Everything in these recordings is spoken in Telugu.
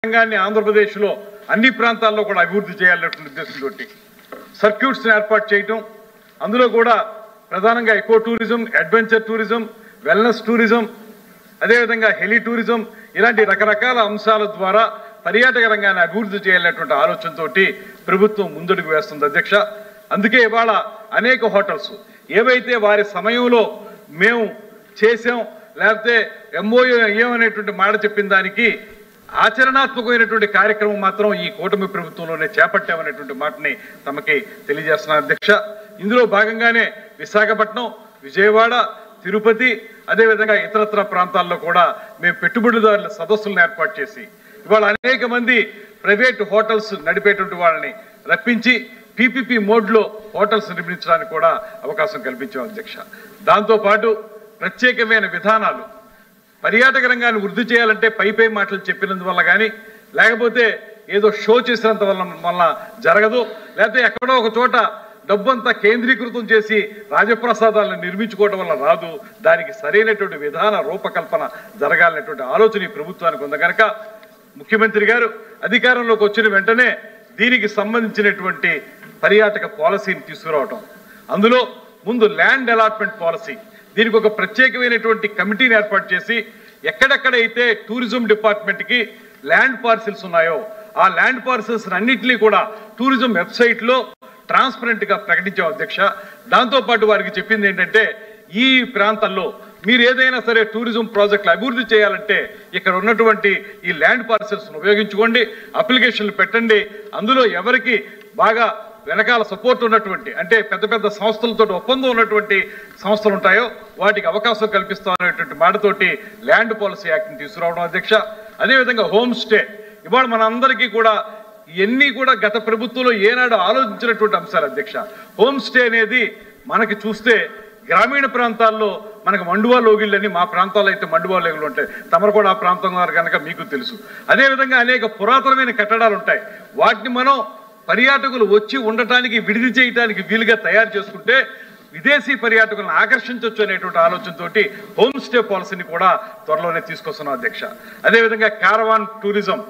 రంగాన్ని ఆంధ్రప్రదేశ్లో అన్ని ప్రాంతాల్లో కూడా అభివృద్ధి చేయాలనే ఉద్దేశంతో సర్క్యూట్స్ ఏర్పాటు చేయటం, అందులో కూడా ప్రధానంగా eco tourism, adventure tourism, wellness tourism, అదేవిధంగా హెలి టూరిజం ఇలాంటి రకరకాల అంశాల ద్వారా పర్యాటక రంగాన్ని అభివృద్ధి చేయాలనేటువంటి ఆలోచనతో ప్రభుత్వం ముందడుగు వేస్తుంది అధ్యక్ష. అందుకే ఇవాళ అనేక హోటల్స్ ఏవైతే వారి సమయంలో మేము చేసాం లేకపోతే ఎంఓయూ ఏమనేటువంటి మాట చెప్పిన దానికి ఆచరణాత్మకమైనటువంటి కార్యక్రమం మాత్రం ఈ కూటమి ప్రభుత్వంలోనే చేపట్టామనేటువంటి మాటని తమకి తెలియజేస్తున్నాను అధ్యక్ష. ఇందులో భాగంగానే విశాఖపట్నం, విజయవాడ, తిరుపతి అదేవిధంగా ఇతరత్ర ప్రాంతాల్లో కూడా మేము పెట్టుబడిదారుల సదస్సులను ఏర్పాటు చేసి ఇవాళ అనేక మంది ప్రైవేట్ హోటల్స్ నడిపేటువంటి వాళ్ళని రప్పించి పీపీపీ మోడ్లో హోటల్స్ నిర్మించడానికి కూడా అవకాశం కల్పించాం అధ్యక్ష. దాంతోపాటు ప్రత్యేకమైన విధానాలు పర్యాటక రంగాన్ని వృద్ధి చేయాలంటే పై మాటలు చెప్పినందువల్ల కానీ లేకపోతే ఏదో షో చేసినంత వల్ల జరగదు, లేకపోతే ఎక్కడో ఒక చోట డబ్బంతా కేంద్రీకృతం చేసి రాజప్రసాదాలను నిర్మించుకోవడం వల్ల రాదు. దానికి సరైనటువంటి విధాన రూపకల్పన జరగాలనేటువంటి ఆలోచన ఈ ప్రభుత్వానికి ఉంది కనుక ముఖ్యమంత్రి గారు అధికారంలోకి వచ్చిన వెంటనే దీనికి సంబంధించినటువంటి పర్యాటక పాలసీని తీసుకురావటం, అందులో ముందు ల్యాండ్ అలాట్మెంట్ పాలసీ, దీనికి ఒక ప్రత్యేకమైనటువంటి కమిటీని ఏర్పాటు చేసి ఎక్కడెక్కడైతే టూరిజం డిపార్ట్మెంట్కి ల్యాండ్ పార్సిల్స్ ఉన్నాయో ఆ ల్యాండ్ పార్సిల్స్ అన్నింటినీ కూడా టూరిజం వెబ్సైట్లో ట్రాన్స్పరెంట్గా ప్రకటించాం అధ్యక్ష. దాంతోపాటు వారికి చెప్పింది ఏంటంటే ఈ ప్రాంతాల్లో మీరు ఏదైనా సరే టూరిజం ప్రాజెక్టులు అభివృద్ధి చేయాలంటే ఇక్కడ ఉన్నటువంటి ఈ ల్యాండ్ పార్సిల్స్ను ఉపయోగించుకోండి, అప్లికేషన్లు పెట్టండి, అందులో ఎవరికి బాగా వెనకాల సపోర్ట్ ఉన్నటువంటి అంటే పెద్ద పెద్ద సంస్థలతో ఒప్పందం ఉన్నటువంటి సంస్థలు ఉంటాయో వాటికి అవకాశం కల్పిస్తామనేటువంటి మాటతోటి ల్యాండ్ పాలసీ యాక్ట్ని తీసుకురావడం అధ్యక్ష. అదేవిధంగా హోమ్ స్టే ఇవాళ మన అందరికీ కూడా ఇవన్నీ కూడా గత ప్రభుత్వంలో ఏనాడు ఆలోచించినటువంటి అంశాలు అధ్యక్ష. హోమ్ స్టే అనేది మనకి చూస్తే గ్రామీణ ప్రాంతాల్లో మనకు మండువా లోగిళ్ళని, మా ప్రాంతాల్లో అయితే మండువా లోగిళ్ళు ఉంటాయి, తమరు కూడా ఆ ప్రాంతం వారు కనుక మీకు తెలుసు. అదేవిధంగా అనేక పురాతనమైన కట్టడాలు ఉంటాయి, వాటిని మనం పర్యాటకులు వచ్చి ఉండటానికి విడిది చేయడానికి వీలుగా తయారు చేసుకుంటే విదేశీ పర్యాటకులను ఆకర్షించవచ్చు అనేటువంటి ఆలోచనతో హోమ్ స్టే పాలసీని కూడా త్వరలోనే తీసుకొస్తున్నాం అధ్యక్ష. అదేవిధంగా క్యారవాన్ టూరిజం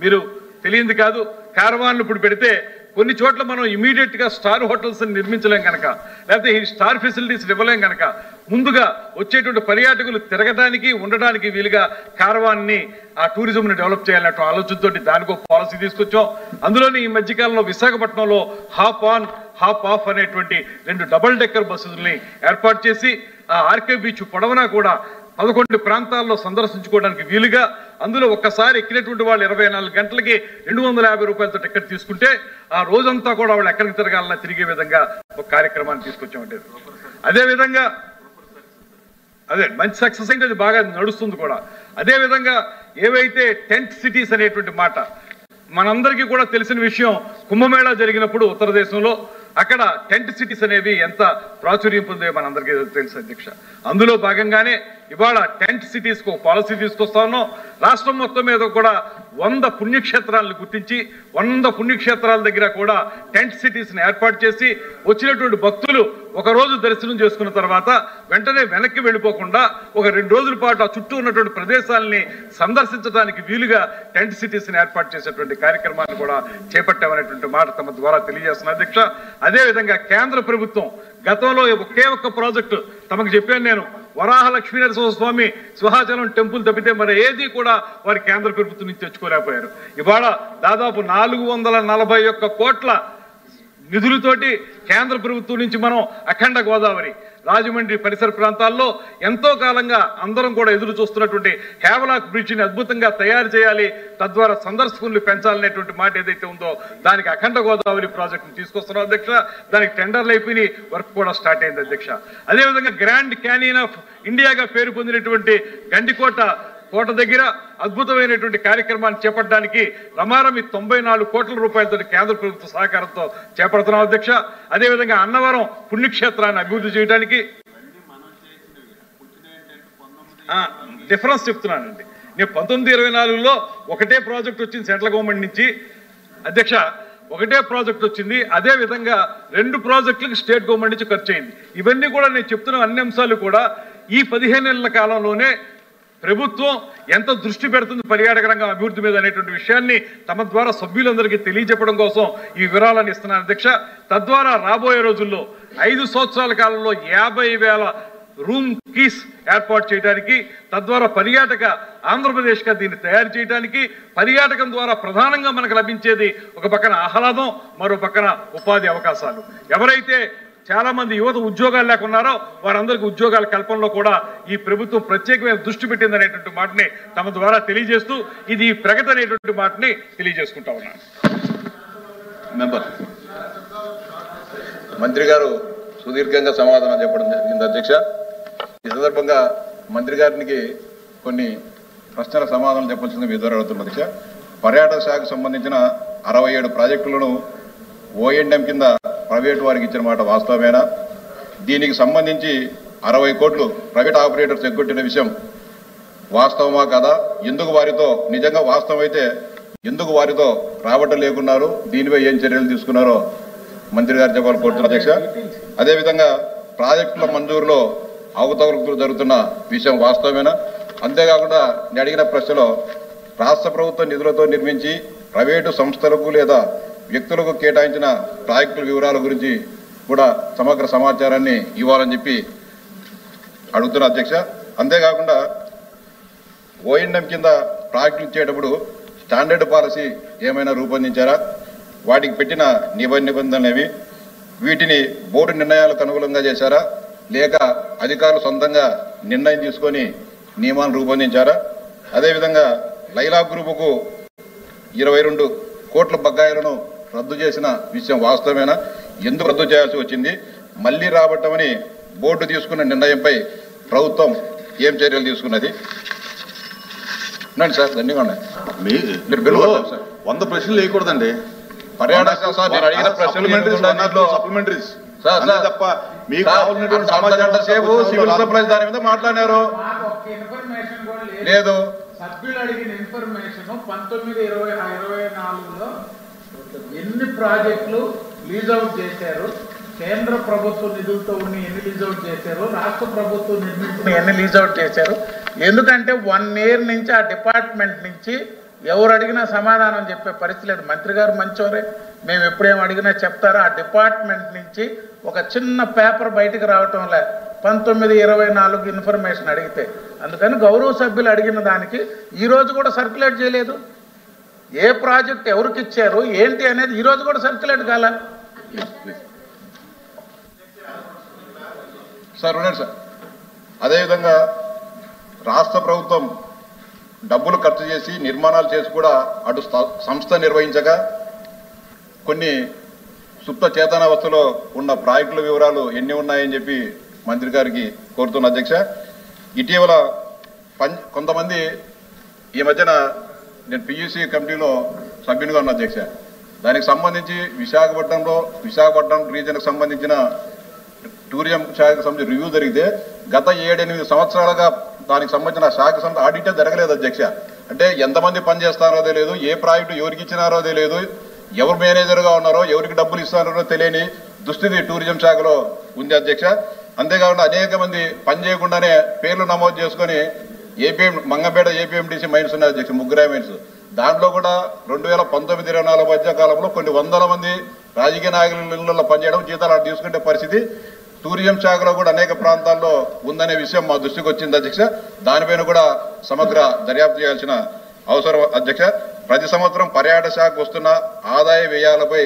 మీరు తెలియంది కాదు, క్యారవాన్లు ఇప్పుడు పెడితే కొన్ని చోట్ల మనం ఇమీడియట్గా స్టార్ హోటల్స్ నిర్మించలేం కనుక లేకపోతే ఈ స్టార్ ఫెసిలిటీస్ ఇవ్వలేం కనుక ముందుగా వచ్చేటువంటి పర్యాటకులు తిరగడానికి ఉండడానికి వీలుగా క్యారవాన్ని ఆ టూరిజంని డెవలప్ చేయాలనే ఆలోచనతో దానికో పాలసీ తీసుకొచ్చాం. అందులోని ఈ మధ్యకాలంలో విశాఖపట్నంలో హాప్ ఆన్ హాప్ ఆఫ్ అనేటువంటి 2 డబుల్ డెక్కర్ బస్సుల్ని ఏర్పాటు చేసి ఆ ఆర్కే బీచ్ పొడవునా కూడా 11 ప్రాంతాల్లో సందర్శించుకోవడానికి వీలుగా అందులో ఒక్కసారి ఎక్కినటువంటి వాళ్ళు 24 గంటలకి 250 రూపాయలతో టికెట్ తీసుకుంటే ఆ రోజంతా కూడా వాళ్ళు ఎక్కడికి తిరగాలన్నా తిరిగే విధంగా ఒక కార్యక్రమాన్ని తీసుకొచ్చామంటే అదేవిధంగా మంచి సక్సెస్ అయితే అది బాగా నడుస్తుంది కూడా. అదేవిధంగా ఏవైతే టెంట్ సిటీస్ అనేటువంటి మాట మనందరికీ కూడా తెలిసిన విషయం, కుంభమేళా జరిగినప్పుడు ఉత్తర దేశంలో అక్కడ టెంట్ సిటీస్ అనేవి ఎంత ప్రాచుర్యం పొందాయో మనందరికీ తెలుసు అధ్యక్ష. అందులో భాగంగానే ఇవాళ టెంట్ సిటీస్కి ఒక పాలసీ తీసుకొస్తా ఉన్నాం. రాష్ట్రం మొత్తం మీద కూడా 100 పుణ్యక్షేత్రాలను గుర్తించి 100 పుణ్యక్షేత్రాల దగ్గర కూడా టెంట్ సిటీస్ని ఏర్పాటు చేసి వచ్చినటువంటి భక్తులు ఒక రోజు దర్శనం చేసుకున్న తర్వాత వెంటనే వెనక్కి వెళ్ళిపోకుండా ఒక 2 రోజుల పాటు ఆ చుట్టూ ఉన్నటువంటి ప్రదేశాలని సందర్శించడానికి వీలుగా టెంట్ సిటీస్ని ఏర్పాటు చేసేటువంటి కార్యక్రమాన్ని కూడా చేపట్టామనేటువంటి మాట తమ ద్వారా తెలియజేస్తున్న అధ్యక్ష. అదేవిధంగా కేంద్ర ప్రభుత్వం గతంలో ఒకే ఒక్క ప్రాజెక్టు తమకు చెప్పాను నేను, వరాహ లక్ష్మీనరసింహస్వామి సింహాచలం టెంపుల్ తప్పితే మరి ఏది కూడా వారి కేంద్ర ప్రభుత్వం నుంచి తెచ్చుకోలేకపోయారు. ఇవాళ దాదాపు 441 కోట్ల నిధులతోటి కేంద్ర ప్రభుత్వం నుంచి మనం అఖండ గోదావరి, రాజమండ్రి పరిసర ప్రాంతాల్లో ఎంతో కాలంగా అందరం కూడా ఎదురు చూస్తున్నటువంటి హేవలాక్ బ్రిడ్జిని అద్భుతంగా తయారు చేయాలి, తద్వారా సందర్శకులు పెంచాలనేటువంటి మాట ఏదైతే ఉందో దానికి అఖండ గోదావరి ప్రాజెక్టును తీసుకొస్తున్నాం అధ్యక్ష. దానికి టెండర్లు అయిపోయి వర్క్ కూడా స్టార్ట్ అయింది అధ్యక్ష. అదేవిధంగా గ్రాండ్ క్యానియన్ ఆఫ్ ఇండియాగా పేరు పొందినటువంటి గండికోట కోట దగ్గర అద్భుతమైనటువంటి కార్యక్రమాన్ని చేపట్టడానికి రమారమి 94 కోట్ల రూపాయలతో కేంద్ర ప్రభుత్వ సహకారంతో చేపడుతున్నాం అధ్యక్ష. అదేవిధంగా అన్నవరం పుణ్యక్షేత్రాన్ని అభివృద్ధి చేయడానికి డిఫరెన్స్ చెప్తున్నానండి. నేను 1924లో ఒకటే ప్రాజెక్ట్ వచ్చింది సెంట్రల్ గవర్నమెంట్ నుంచి అధ్యక్ష, ఒకటే ప్రాజెక్ట్ వచ్చింది. అదేవిధంగా 2 ప్రాజెక్టులకు స్టేట్ గవర్నమెంట్ నుంచి ఖర్చు అయింది. ఇవన్నీ కూడా నేను చెప్తున్న అన్ని అంశాలు కూడా ఈ 15 నెలల కాలంలోనే ప్రభుత్వం ఎంత దృష్టి పెడుతుంది పర్యాటక రంగం అభివృద్ధి మీద అనేటువంటి విషయాన్ని తమ ద్వారా సభ్యులందరికీ తెలియజెప్పడం కోసం ఈ వివరాలను ఇస్తున్నాను అధ్యక్ష. తద్వారా రాబోయే రోజుల్లో 5 సంవత్సరాల కాలంలో 50,000 రూమ్ కీస్ ఏర్పాటు చేయడానికి, తద్వారా పర్యాటక ఆంధ్రప్రదేశ్గా దీన్ని తయారు చేయడానికి, పర్యాటకం ద్వారా ప్రధానంగా మనకు లభించేది ఒక పక్కన ఆహ్లాదం, మరో పక్కన ఉపాధి అవకాశాలు. ఎవరైతే చాలా మంది యువత ఉద్యోగాలు లేకున్నారో వారందరికీ ఉద్యోగాల కల్పనలో కూడా ఈ ప్రభుత్వం ప్రత్యేకమైన దృష్టి పెట్టిందనేటువంటి మాటని తమ ద్వారా తెలియజేస్తూ ఇది ప్రగతి అనేటువంటి మాటని తెలియజేసుకుంటా ఉన్నాను. మెంబర్ మంత్రి గారు సుదీర్ఘంగా సమాధానం చెప్పడం జరిగింది అధ్యక్ష. ఈ సందర్భంగా మంత్రి గారికి కొన్ని ప్రశ్నల సమాధానం చెప్పాల్సింది మీ ద్వారా అడుగుతున్న అధ్యక్ష. పర్యాటక శాఖకు సంబంధించిన 67 ప్రాజెక్టులను ఓఎండ్ఎం కింద ప్రైవేటు వారికి ఇచ్చిన మాట వాస్తవమేనా? దీనికి సంబంధించి 60 కోట్లు ప్రైవేట్ ఆపరేటర్స్ ఎగ్గొట్టిన విషయం వాస్తవమా కాదా? ఎందుకు వారితో నిజంగా వాస్తవం అయితే ఎందుకు వారితో రాబట్ట లేకున్నారు? దీనిపై ఏం చర్యలు తీసుకున్నారో మంత్రి గారు చెప్పాలని కోరుతున్నారు అధ్యక్ష. అదేవిధంగా ప్రాజెక్టుల మంజూరులో అవకతవకలు జరుగుతున్న విషయం వాస్తవమేనా? అంతేకాకుండా నేను అడిగిన ప్రశ్నలో రాష్ట్ర ప్రభుత్వ నిధులతో నిర్మించి ప్రైవేటు సంస్థలకు లేదా వ్యక్తులకు కేటాయించిన ప్రాజెక్టుల వివరాల గురించి కూడా సమగ్ర సమాచారాన్ని ఇవ్వాలని చెప్పి అడుగుతున్న అధ్యక్ష. అంతేకాకుండా ఓఎండ్ఎం కింద ప్రాజెక్టులు ఇచ్చేటప్పుడు స్టాండర్డ్ పాలసీ ఏమైనా రూపొందించారా? వాటికి పెట్టిన నిబంధనలు ఏవి? వీటిని బోర్డు నిర్ణయాలకు అనుగుణంగా చేశారా, లేక అధికారులు సొంతంగా నిర్ణయం తీసుకొని నియమాలు రూపొందించారా? అదేవిధంగా లైలా గ్రూపుకు 22 కోట్ల బకాయిలను రద్దు చేసిన విషయం వాస్తవమేనా? ఎందుకు రద్దు చేయాల్సి వచ్చింది? మళ్లీ రాబట్టమని బోర్డు తీసుకున్న నిర్ణయంపై ప్రభుత్వం ఏం చర్యలు తీసుకున్నది? సార్ ధన్యవాదాలు. మీరు బిల్లు సార్ 100 ప్రశ్నలు వేయకూడదండి. పర్యాటక సార్ నేను అడిగిన సప్లిమెంటరీస్ తప్ప మీకు సేపు సివిల్ సప్లైస్ దాని మీద మాట్లాడారు లేదు. సభ్యులు అడిగిన ఇన్ఫర్మేషన్ 19-20-24లో ఎన్ని ప్రాజెక్టులు లీజ్ అవుట్ చేశారు, కేంద్ర ప్రభుత్వ నిధులతో ఉన్న ఎన్ని లీజ్ అవుట్ చేశారు, రాష్ట్ర ప్రభుత్వం నిర్మించిన ఎన్ని లీజ్ అవుట్ చేశారు. ఎందుకంటే 1 ఇయర్ నుంచి ఆ డిపార్ట్మెంట్ నుంచి ఎవరు అడిగినా సమాధానం చెప్పే పరిస్థితి లేదు. మంత్రి గారు మంచోరే, మేము ఎప్పుడేం అడిగినా చెప్తారో. ఆ డిపార్ట్మెంట్ నుంచి ఒక చిన్న పేపర్ బయటకు రావటం లే 19-24 ఇన్ఫర్మేషన్ అడిగితే. అందుకని గౌరవ సభ్యులు అడిగిన దానికి ఈరోజు కూడా సర్క్యులేట్ చేయలేదు. ఏ ప్రాజెక్ట్ ఎవరికి ఇచ్చారు ఏంటి అనేది ఈరోజు కూడా సర్క్యులేట్ కాల. సార్ ఉన్నాడు సార్. అదేవిధంగా రాష్ట్ర ప్రభుత్వం డబ్బులు ఖర్చు చేసి నిర్మాణాలు చేసి కూడా అటు సంస్థ నిర్వహించగా కొన్ని సుప్త చేతనావస్థలో ఉన్న ప్రాజెక్టుల వివరాలు ఎన్ని ఉన్నాయని చెప్పి మంత్రి గారికి కోరుతున్న అధ్యక్ష. ఇటీవల కొంతమంది ఈ మధ్యన నేను పియూసీ కమిటీలో సభ్యునిగా ఉన్న అధ్యక్ష. దానికి సంబంధించి విశాఖపట్నం రీజన్కి సంబంధించిన టూరిజం శాఖకు సంబంధించి రివ్యూ జరిగితే గత 7-8 సంవత్సరాలుగా దానికి సంబంధించిన శాఖ సంబంధించిన ఆడిటే జరగలేదు అధ్యక్ష. అంటే ఎంతమంది పనిచేస్తారో తెలియదు, ఏ ప్రాజెక్టు ఎవరికి ఇచ్చినారో తెలియదు, ఎవరు మేనేజర్గా ఉన్నారో ఎవరికి డబ్బులు ఇస్తున్నారో తెలియని దుస్థితి టూరిజం శాఖలో ఉంది అధ్యక్ష. అంతేకాకుండా అనేక మంది పని చేయకుండానే పేర్లు నమోదు చేసుకొని మంగంపేట ఏపీఎండిసి మైన్స్ ఉన్నాయి అధ్యక్ష, 3 మైన్స్. దాంట్లో కూడా 2019-24 మధ్య కాలంలో కొన్ని వందల మంది రాజకీయ నాయకుల పనిచేయడం, జీతాలు అటు తీసుకునే పరిస్థితి టూరిజం శాఖలో కూడా అనేక ప్రాంతాల్లో ఉందనే విషయం మా దృష్టికి వచ్చింది అధ్యక్ష. దానిపైన కూడా సమగ్ర దర్యాప్తు చేయాల్సిన అవసరం అధ్యక్ష. ప్రతి సంవత్సరం పర్యాటక శాఖకు వస్తున్న ఆదాయ వ్యయాలపై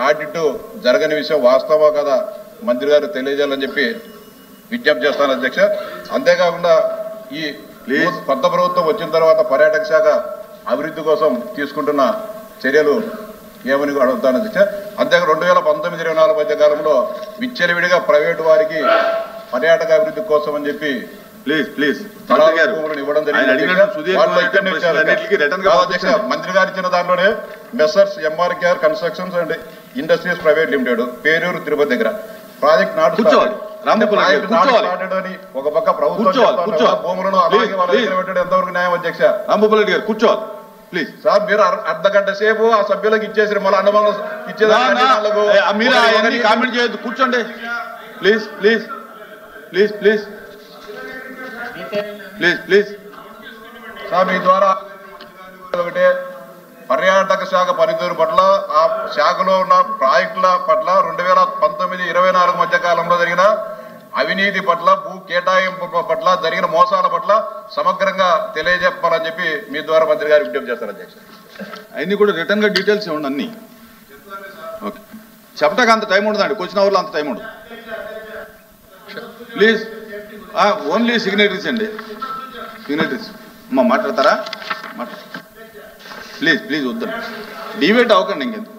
ఆడిట్ జరగని విషయం వాస్తవా కదా మంత్రి గారు తెలియజేయాలని చెప్పి విజ్ఞప్తి చేస్తాను అధ్యక్ష. అంతేకాకుండా ఈ కొత్త ప్రభుత్వం వచ్చిన తర్వాత పర్యాటక శాఖ అభివృద్ధి కోసం తీసుకుంటున్న చర్యలు ఏమని అడుగుతాను అధ్యక్ష. అంతేకాదు 2019-24 మధ్య కాలంలో విచ్చలవిడిగా ప్రైవేటు వారికి పర్యాటక అభివృద్ధి కోసం అని చెప్పి ఇవ్వడం జరిగింది. మంత్రి గారు ఇచ్చిన దాంట్లోనే Messrs MRKR constructions and industries private limited Peruru Tirupati దగ్గర ప్రాజెక్ట్ నాటు ఒక పక్క ప్రభుత్వం భూములను ఎంతవరకు న్యాయం అధ్యక్ష? రాంభూపాల్ గారు కూర్చోవాలి ప్లీజ్. సార్ మీరు అర్ధగంట సేపు ఆ సభ్యులకు ఇచ్చేసారు, మళ్ళీ అనుభవం ఇచ్చేది కామెంట్ చేయొద్దు, కూర్చోండి please please please please. Please please sir మీ ద్వారా ఒకటే పర్యాటక శాఖ పనితీరు పట్ల ఆ శాఖలో ఉన్న ప్రాజెక్టుల పట్ల 2019-24 మధ్య కాలంలో జరిగిన అవినీతి పట్ల భూ కేటాయింపు పట్ల జరిగిన మోసాల పట్ల సమగ్రంగా తెలియజెప్పాలని చెప్పి మీ ద్వారా మంత్రి గారు విజ్ఞప్తి చేస్తారు అధ్యక్ష. అవన్నీ కూడా రిటర్న్ గా డీటెయిల్స్ ఇవ్వండి అన్ని. ఓకే చెప్పటానికి అంత టైం ఉండదండి, క్వశ్చన్ అవర్లో అంత టైం ఉండదు. ప్లీజ్ ఓన్లీ సిగ్నేటరీస్ అండి, సిగ్నేటరీస్ అమ్మా మాట్లాడతారా? ప్లీజ్ ప్లీజ్ వద్దండి, డిబేట్ అవ్వకండి ఇంకెందుకు.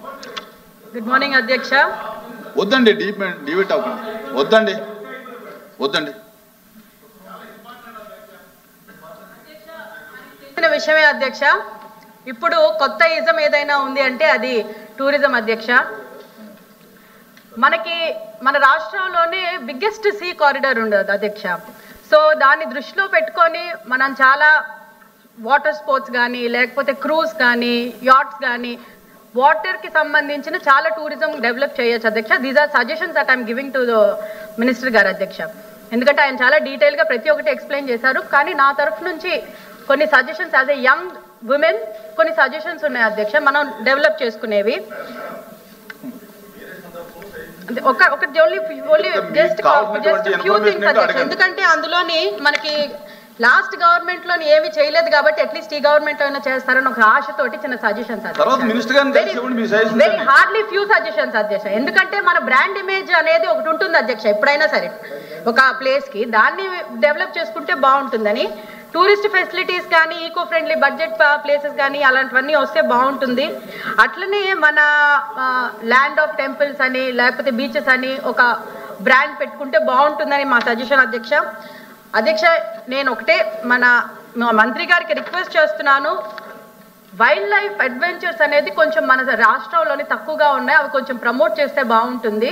గుడ్ మార్నింగ్ అధ్యక్ష. వద్దండి డిబేట్ అవ్వకండి, వద్దండి వద్దండి. విషయమే అధ్యక్ష, ఇప్పుడు కొత్త ఇజం ఏదైనా ఉంది అంటే అది టూరిజం అధ్యక్ష. మన రాష్ట్రంలోనే బిగ్గెస్ట్ సీ కారిడార్ ఉండదు అధ్యక్ష. సో దాన్ని దృష్టిలో పెట్టుకొని మనం చాలా వాటర్ స్పోర్ట్స్ కానీ లేకపోతే క్రూజ్ కానీ యాట్స్ కానీ వాటర్కి సంబంధించిన చాలా టూరిజం డెవలప్ చేయొచ్చు అధ్యక్ష. These are suggestions that I'm giving to the minister గారు అధ్యక్ష. ఎందుకంటే ఆయన చాలా డీటెయిల్గా ప్రతి ఒక్కటి ఎక్స్ప్లెయిన్ చేశారు. కానీ నా తరఫు నుంచి కొన్ని suggestions as a young women కొన్ని సజెషన్స్ ఉన్నాయి అధ్యక్ష, మనం డెవలప్ చేసుకునేవి. ఎందుకంటే అందులోని మనకి లాస్ట్ గవర్నమెంట్ లోని ఏమి చేయలేదు కాబట్టి అట్లీస్ట్ ఈ గవర్నమెంట్ అయినా చేస్తారని ఒక ఆశతోటి చిన్న suggestions very hardly few suggestions అధ్యక్ష. ఎందుకంటే మన బ్రాండ్ ఇమేజ్ అనేది ఒకటి ఉంటుంది అధ్యక్ష, ఎప్పుడైనా సరే ఒక ప్లేస్ కి దాన్ని డెవలప్ చేసుకుంటే బాగుంటుందని. టూరిస్ట్ ఫెసిలిటీస్ కానీ ఈకో ఫ్రెండ్లీ బడ్జెట్ ప్లేసెస్ కానీ అలాంటివన్నీ వస్తే బాగుంటుంది. అట్లనే మన ల్యాండ్ ఆఫ్ టెంపుల్స్ అని లేకపోతే బీచెస్ అని ఒక బ్రాండ్ పెట్టుకుంటే బాగుంటుందని మా సజెషన్ అధ్యక్ష. అధ్యక్ష నేను ఒకటే మా మంత్రి గారికి రిక్వెస్ట్ చేస్తున్నాను, వైల్డ్ లైఫ్ అడ్వెంచర్స్ అనేది కొంచెం మన రాష్ట్రంలోని తక్కువగా ఉన్నాయి, అవి కొంచెం ప్రమోట్ చేస్తే బాగుంటుంది.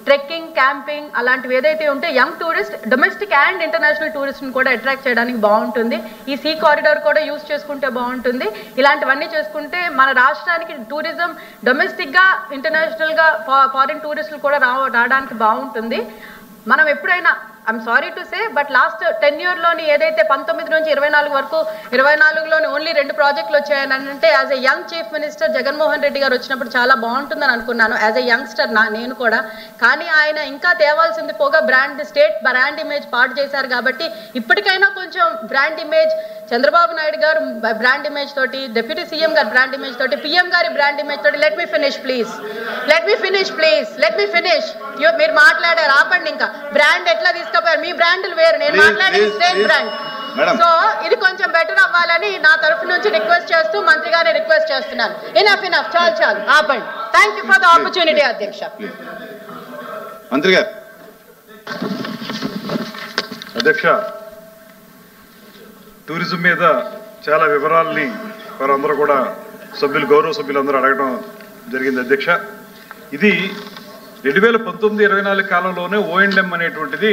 ట్రెక్కింగ్, క్యాంపింగ్ అలాంటివి ఏదైతే ఉంటే young tourist, domestic and international టూరిస్ట్ని కూడా అట్రాక్ట్ చేయడానికి బాగుంటుంది. ఈ సీ కారిడార్ కూడా యూజ్ చేసుకుంటే బాగుంటుంది. ఇలాంటివన్నీ చేసుకుంటే మన రాష్ట్రానికి టూరిజం డొమెస్టిక్గా ఇంటర్నేషనల్గా ఫారిన్ టూరిస్టులు కూడా రావడానికి బాగుంటుంది. మనం ఎప్పుడైనా I'm sorry to say but last 10 yearలోని ఏదైతే 19 నుంచి 24 వరకు 24లోని ఓన్లీ 2 ప్రాజెక్టులు వచ్చాయని అంటే as a young chief minister Jaganmohan Reddy గారు వచ్చినప్పుడు చాలా బాగుంటుందని అనుకున్నాను యాజ్ ఎ యంగ్స్టర్ నేను కూడా. కానీ ఆయన ఇంకా తేవాల్సింది పోగా స్టేట్ బ్రాండ్ ఇమేజ్ పాడు చేశారు. కాబట్టి ఇప్పటికైనా కొంచెం బ్రాండ్ ఇమేజ్ చంద్రబాబు నాయుడు గారు బ్రాండ్ ఇమేజ్ తోటి, డిప్యూటీ సీఎం గారు బ్రాండ్ ఇమేజ్ తోటి, పీఎం గారి బ్రాండ్ ఇమేజ్ తోటి లెట్ మీ ఫినిష్ ప్లీజ్. మీరు మాట్లాడారు ఆపండి. ఇంకా బ్రాండ్ ఎట్లా తీసుకపోయారు, మీ బ్రాండ్లు వేరు, నేను మాట్లాడేది స్టేట్ బ్రాండ్. సో ఇది కొంచెం బెటర్ అవ్వాలని నా తరఫు నుంచి రిక్వెస్ట్ చేస్తూ మంత్రి గారిని రిక్వెస్ట్ చేస్తున్నాను. ఇనఫ్ చాలు ఆపండి. Thank you for the opportunity అధ్యక్ష. మంత్రి గారు. అధ్యక్ష టూరిజం మీద చాలా వివరాలని వారందరూ కూడా గౌరవ సభ్యులందరూ అడగడం జరిగింది అధ్యక్ష. ఇది 2019-24 కాలంలోనే O&M అనేటువంటిది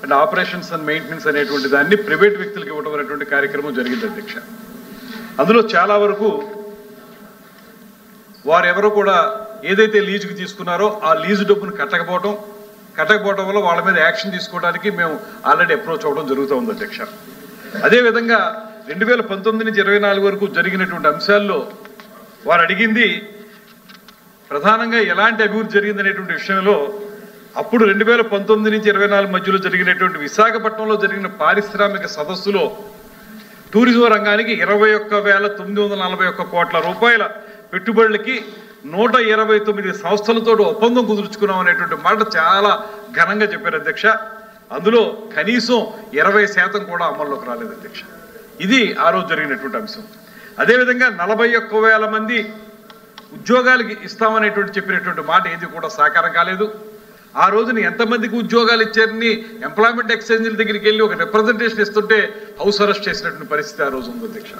అండ్ ఆపరేషన్స్ అండ్ మెయింటెనెన్స్ అనేటువంటి దాన్ని ప్రైవేట్ వ్యక్తులకు ఇవ్వడం అనేటువంటి కార్యక్రమం జరిగింది అధ్యక్ష. అందులో చాలా వరకు వారెవరో కూడా ఏదైతే లీజుకి తీసుకున్నారో ఆ లీజు డబ్బును కట్టకపోవడం వల్ల వాళ్ళ మీద యాక్షన్ తీసుకోవడానికి మేము ఆల్రెడీ అప్రోచ్ అవ్వడం జరుగుతూ ఉంది అధ్యక్ష. అదేవిధంగా 2019 నుంచి 24 వరకు జరిగినటువంటి అంశాల్లో వారు అడిగింది ప్రధానంగా ఎలాంటి అభివృద్ధి జరిగిందనేటువంటి విషయంలో అప్పుడు 2019 నుంచి 24 మధ్యలో జరిగినటువంటి విశాఖపట్నంలో జరిగిన పారిశ్రామిక సదస్సులో టూరిజం రంగానికి 21,941 కోట్ల రూపాయల పెట్టుబడులకి 129 సంస్థలతో ఒప్పందం కుదుర్చుకున్నాం అనేటువంటి మాట చాలా ఘనంగా చెప్పారు అధ్యక్ష. అందులో కనీసం 20% కూడా అమల్లోకి రాలేదు అధ్యక్ష. ఇది ఆ రోజు జరిగినటువంటి అంశం. అదేవిధంగా 41,000 మంది ఉద్యోగాలకి ఇస్తామనేటువంటి చెప్పినటువంటి మాట ఏది కూడా సాకారం కాలేదు. ఆ రోజున ఎంతమందికి ఉద్యోగాలు ఇచ్చారని ఎంప్లాయ్మెంట్ ఎక్స్చేంజ్ల దగ్గరికి వెళ్ళి ఒక రిప్రజెంటేషన్ ఇస్తుంటే హౌస్ అరెస్ట్ చేసినటువంటి పరిస్థితి ఆ రోజు ఉంది అధ్యక్ష.